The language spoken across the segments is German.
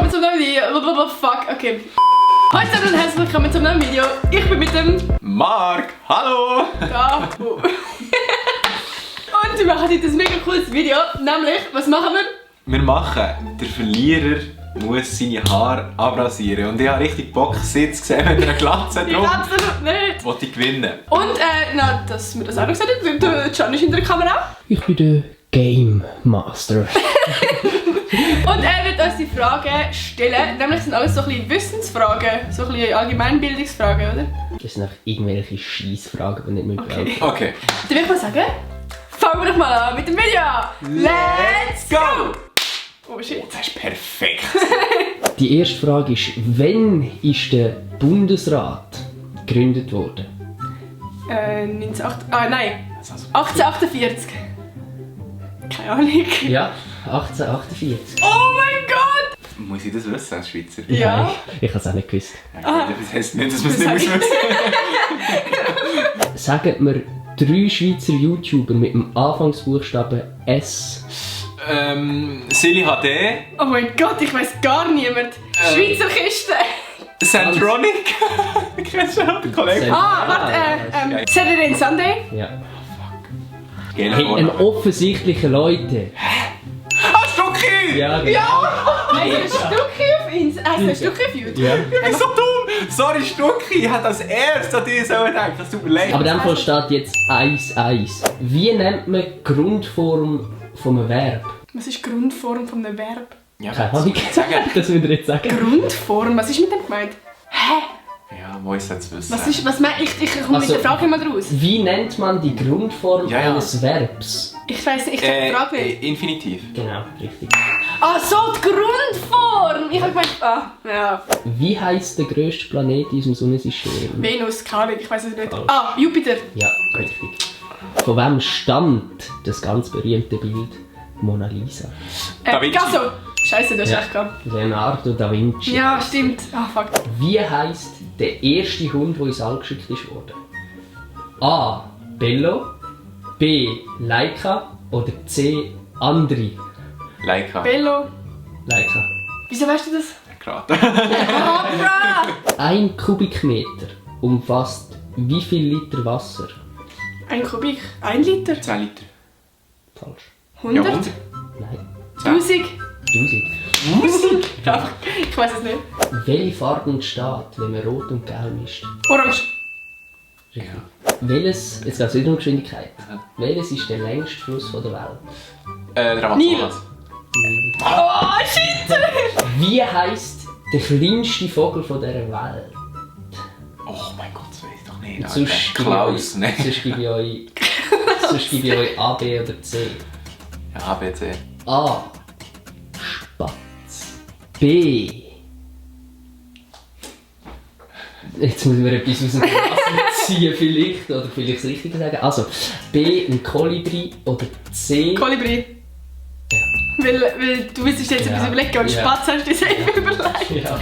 willkommen zum neuen Video. Fuck, okay. Hallo und herzlich willkommen zum neuen Video. Ich bin mit dem... Marc, hallo! Da. Und wir machen heute ein mega cooles Video. Nämlich, was machen wir? Wir machen, der Verlierer muss seine Haare abrasieren. Und ich habe richtig Bock, sie zu sehen mit einer Glatze Ich drauf. absolut nicht. Wollte ich gewinnen. Und, dass wir das auch noch gesagt haben, der Can ist in der Kamera. Ich bin der Game Master. Und er wird uns die Fragen stellen. Nämlich sind alles so ein bisschen Wissensfragen, so ein bisschen Allgemeinbildungsfragen, oder? Das sind einfach irgendwelche Scheissfragen, die nicht mehr Okay. brauchen. Okay. Dann würde ich mal sagen, fangen wir doch mal an mit dem Video. Let's go! Oh shit. Das ist perfekt. Die erste Frage ist, wann ist der Bundesrat gegründet worden? 1848. Keine Ahnung. Ja, 1848. Oh mein Gott! Muss ich das wissen als Schweizer? Ja. Nein, ich habe es auch nicht gewusst. Das heisst nicht, dass man es nicht muss wissen. Sagen wir 3 Schweizer YouTuber mit dem Anfangsbuchstaben S. Silly HD. Oh mein Gott, ich weiss gar niemand. Schweizer Kiste. Centronic. Kennst du den Kollegen? Warte, Saturday and Sunday. Ja. Gell, Hey, ein offensichtlicher Leute. Ah, Stucki! Ja, genau. Ja! Ein Stückchen auf uns. Ein Stückchen auf YouTube. Ja. Ich bin so dumm! Sorry, Stucki! Ich hätte als erstes an dich so gedacht. Das tut mir leid. Aber in dem Fall steht jetzt 1-1. Wie nennt man die Grundform von einem Verb? Was ist die Grundform von einem Verb? Ja, Keine Ahnung. sagen. Das würde ich jetzt sagen. Grundform? Was ist mit dem gemeint? Hä? Ja, wo ist das wissen? Was meine ich? Ich komme mit der Frage immer raus. Wie nennt man die Grundform Ja, ja. eines Verbs? Ich weiss nicht, ich check die Frage nicht. Infinitiv. Genau, richtig. Ah, so, die Grundform! Ich habe gemeint, ja. Wie heisst der grösste Planet in unserem Sonnensystem? Venus, keine Ahnung, ich weiss es nicht. Falsch. Ah, Jupiter. Ja, richtig. Von wem stammt das ganz berühmte Bild Mona Lisa? Da Vinci. Picasso. Scheiße, das ist echt gehabt. Leonardo da Vinci. Ja, stimmt. Ah, fuck. Wie heisst der erste Hund, der ins All geschickt ist worden? A. Bello, B. Laika oder C. Andri? Leica. Bello. Laika. Wieso weißt du das? Gerade. Ah, bra! 1 Kubikmeter umfasst wie viel Liter Wasser? Ein Kubik. 1 Liter. 10 Liter. Falsch. 100. Ja, 100. Nein. 1000. 1000. Ja, ich weiss es nicht. Welche Farbe entsteht, wenn man Rot und Gelb mischt? Orange. Richtig. Welches, jetzt geht es wieder um Geschwindigkeit. Welches ist der längste Fluss der Welt? Der Amazonas. Oh, shit! Wie heisst der kleinste Vogel dieser Welt? Oh mein Gott, das weiß ich doch nicht. Und sonst gebe Klaus, ne? sonst gebe ich euch A, B oder C. Ja, A, B, C. A. Spatz. B. Jetzt muss man etwas aus dem Glas ziehen, vielleicht. Oder vielleicht das Richtige sagen. Also, B. Ein Kolibri oder C. Kolibri. Ja. Weil du willst jetzt etwas Ja. überlegen und Ja. Spatz hast du dir selber überlegt. Ja,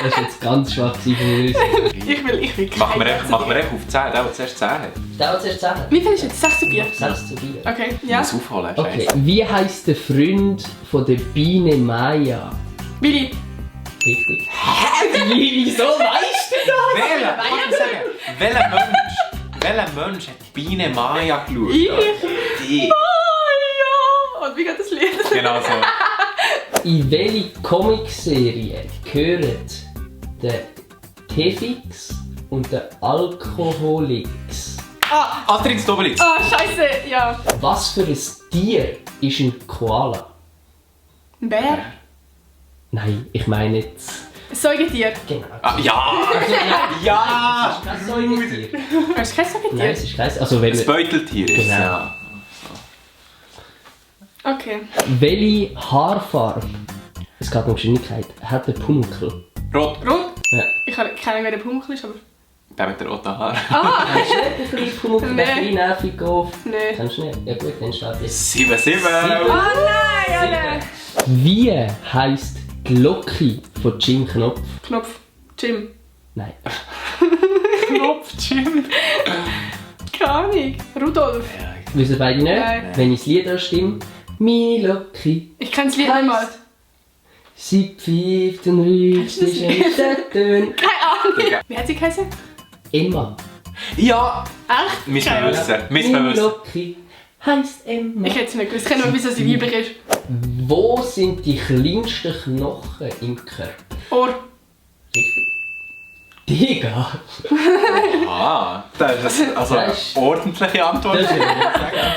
das war jetzt ganz schwach von uns. Ich will Machen wir keine einfach auf 10, der zuerst 10 hat. Der zuerst sagen. Wie viel ist jetzt? 6 zu 4? 6 zu 4. Okay, Ich ja. muss aufholen, Okay, Scheiße. wie heisst der Freund von der Biene Maya? Billy. Richtig. Wieso weißt du Welcher Mensch hat Biene Maya geschaut? Ich? Die. Oh ja! Und wie geht das Lied? Genau so. das? In welche Comicserie gehören der Tefix und der Alkoholix? Asterix und Obelix. Scheiße, ja. Was für ein Tier ist ein Koala? Ein Bär. Nein, ich meine jetzt... Ein Säugetier. Genau. Ja! Also, Ja! kein Säugetier. Hast du kein Säugetier? Nein, es ist kein... Also wenn Das wir, Beuteltier ist Genau. ja. Okay. welche Haarfarbe, es geht um Geschwindigkeit, hat der Punkel? Rot. Rot? Ja. Ich habe keine Ahnung, wer der Punkel ist, aber... Der mit der roten Haar. Hast du nicht ein bisschen Punkel, Nee. ein bisschen nervig auf? Nee. Kennst du nicht? Ja gut, dann steht jetzt. 7-7. Oh nein, Alter! Wie heisst die Glocke von Jim Knopf? Knopf. Jim. Nein. Knopf, Jim. Keine Ahnung. Rudolf. Wissen beide nicht? Nein. Wenn ich das Lied anstimme. Meine Glocke. Ich kenne das Lied nicht mal. Sie pfeift und rüßt die schönsten Töne. Keine Ahnung. Wie hat sie geheißen? Emma. Ja! Echt? Müssen wir Keine wissen. Ahnung. Müssen wir Meine wissen. Locke heisst Emma. Ich hätte es nicht gewusst. Ich kenne nur, wieso sie weiblich ist. Wo sind die kleinsten Knochen im Körper? Ohr. Richtig. Digga. Ah, das ist also eine Das ist- ordentliche Antwort. Das ist ja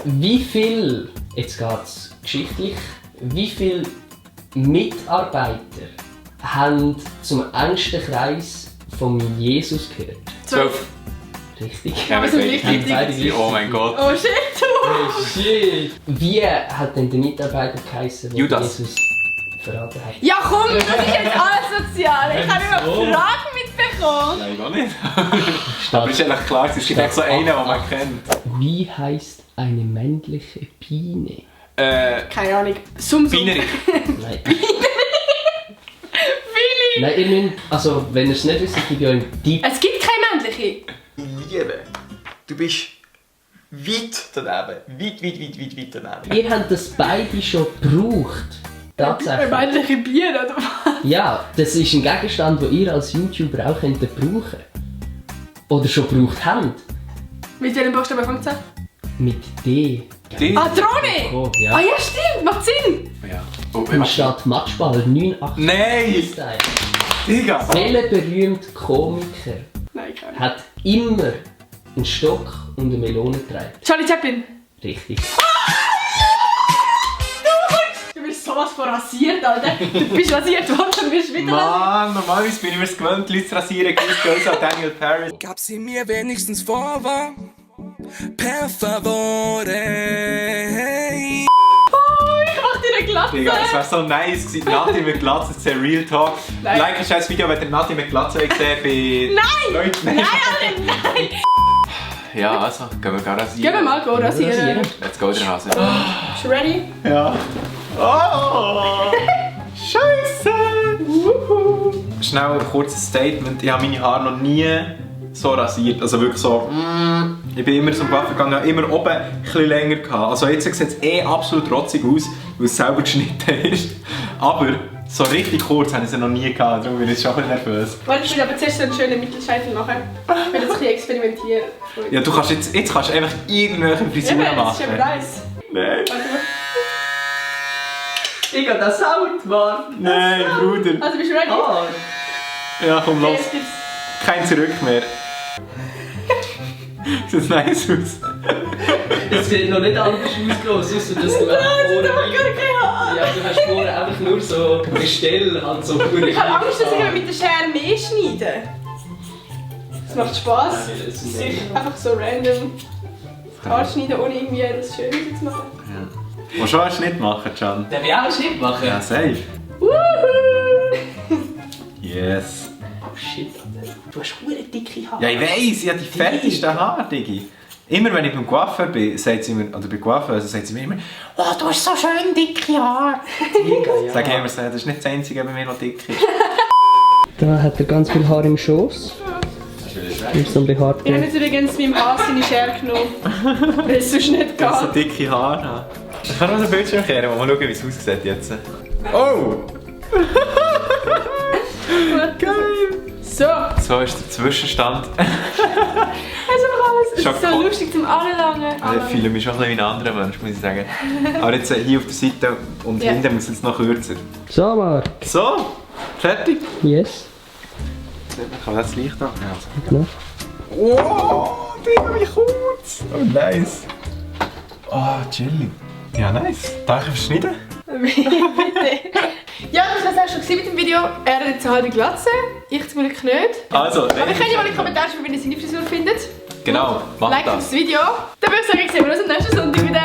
wie viel, jetzt geht's geschichtlich, wie viele Mitarbeiter haben zum engsten Kreis von Jesus gehört? 12. Richtig. Ja, wir sind wir richtig sind beide richtig. Oh mein Gott. Oh shit, du! Shit. Wie hat denn der Mitarbeiter geheißen, der Judas. Jesus verraten hat? Ja komm, das ist jetzt alles sozial. Ich habe immer Oh. Fragen mitbekommen. Nein, gar nicht. Aber ist eigentlich klar, es gibt echt so einen, den man kennt. Wie heißt eine männliche Biene? Keine Ahnung. Sumsum. Binerik. Nein. Nein, ihr müsst, also wenn ihr es nicht wisst, gebe ich euch einen Tipp. Es gibt keine männliche. Liebe. Du bist weit daneben. Weit daneben. Ihr habt das beide schon gebraucht. Eine Tatsächlich. männliche Bier, oder was? Ja, das ist ein Gegenstand, den ihr als YouTuber auch könnt brauchen. Oder schon gebraucht habt. Mit welchem Buchstaben fängt es an? Mit D. Die? Ah, Drohne! Oh, Ah ja. ja, stimmt, macht Sinn. Ja. Oh, Im Stadt Matschball 89. Nein! Style. Digga! Welcher berühmte Komiker Nein, keine Ahnung. hat immer einen Stock und eine Melone getragen? Charlie Chaplin. Richtig. Du bist sowas von rasiert, Alter. Du bist rasiert worden und wirst wieder rasiert. Mann, normalerweise bin ich mir es gewöhnt, Leute zu rasieren, Chris an Daniel Paris. Gab sie mir wenigstens vor, per favore. Hey. Ich mach dir eine Glatze. Digga, es wäre so nice gewesen. Nati mit Glatze, das ist ein Real Talk. Nein. Like ein scheiß Video, wenn ihr Nati mit Glatze gesehen bei Nein! Leuten. Nein, Alter, nein! Ja, also, gehen wir gar rasieren. Gehen wir mal rasieren. Let's go, der Hase. Bist du ready? Ja. Oh! Scheiße! Schnell ein kurzes Statement. Ich habe meine Haare noch nie so rasiert. Also wirklich so. Ich bin immer zum Coiffeur gegangen, habe immer oben ein bisschen länger gehabt. Also jetzt sieht es absolut rotzig aus, weil es selber geschnitten ist. Aber so richtig kurz habe ich es noch nie gehabt. Darum bin ich jetzt schon ein bisschen nervös. Warte, ich will aber zuerst so einen schönen Mittelscheitel machen. Ich will jetzt ein bisschen experimentieren. Ja, du kannst jetzt kannst du einfach irgendwelche Frisuren Eben, das machen. ist aber nice. Nein. Warte mal. Digga, der Sound, Mann! Nein, Bruder. Also bist du ready? Ah, Ja, komm los. Jetzt gibt's... Kein Zurück mehr. Sieht nice aus. es sieht noch nicht anders aus, ausser dass du einfach vorne... Ja, du hast vorne einfach nur so Gestell, halt so... Ich habe Angst, dass ich mit der Schere mehr schneide. Es macht Spass. Einfach so random Haare schneiden, ohne irgendwie das Schöne zu machen. Willst du schon einen Schnitt machen, Can? Darf ich auch einen Schnitt machen? Ja, safe. Woohoo! Yes. Oh shit, Alter. Du hast hure dicke Haare. Ja, ich weiss, ich habe die fettesten Haare, Digi. Immer wenn ich beim Coiffeur bin, sagt sie mir, oder bei Coiffeuse sagt sie mir immer, oh, du hast so schön dicke Haare. Digga, ja. Sag ich immer so, das ist nicht das Einzige bei mir, was dick ist. Da hat er ganz viel Haar im Schoß. Mit so einem behaarten... Ich habe jetzt übrigens meinem Hass seine Schere genommen, weil es sonst nicht Ich so geht. dicke Haare habe. Ich kann noch so ein Bildschirm kehren, mal schauen, wie es aussieht jetzt. Oh! Geil! So, So ist der Zwischenstand. also alles. Es ist so Schokolade. lustig zum Anlangen. Ich fühle mich schon ein bisschen wie ein anderer Mensch, muss ich sagen. Aber jetzt hier auf der Seite und Ja. hinten muss es jetzt noch kürzer. So, Marc. So, fertig. Yes. Kann man das Licht an? Ja. Genau. Wow, Digga, wie kurz! Oh, nice. Oh, chillig. Ja, nice. Danke fürs Schneiden. Bitte. Ja, das war es auch schon gewesen mit dem Video. Er hat jetzt eine halbe Glatze, ich zum Glück nicht. Also, Aber ihr könnt ja mal in die Kommentare schreiben, wenn ihr seine Frisur findet. Genau, macht Like das. das Video. Dann würde ich sagen, sehen wir uns am nächsten Sonntag wieder.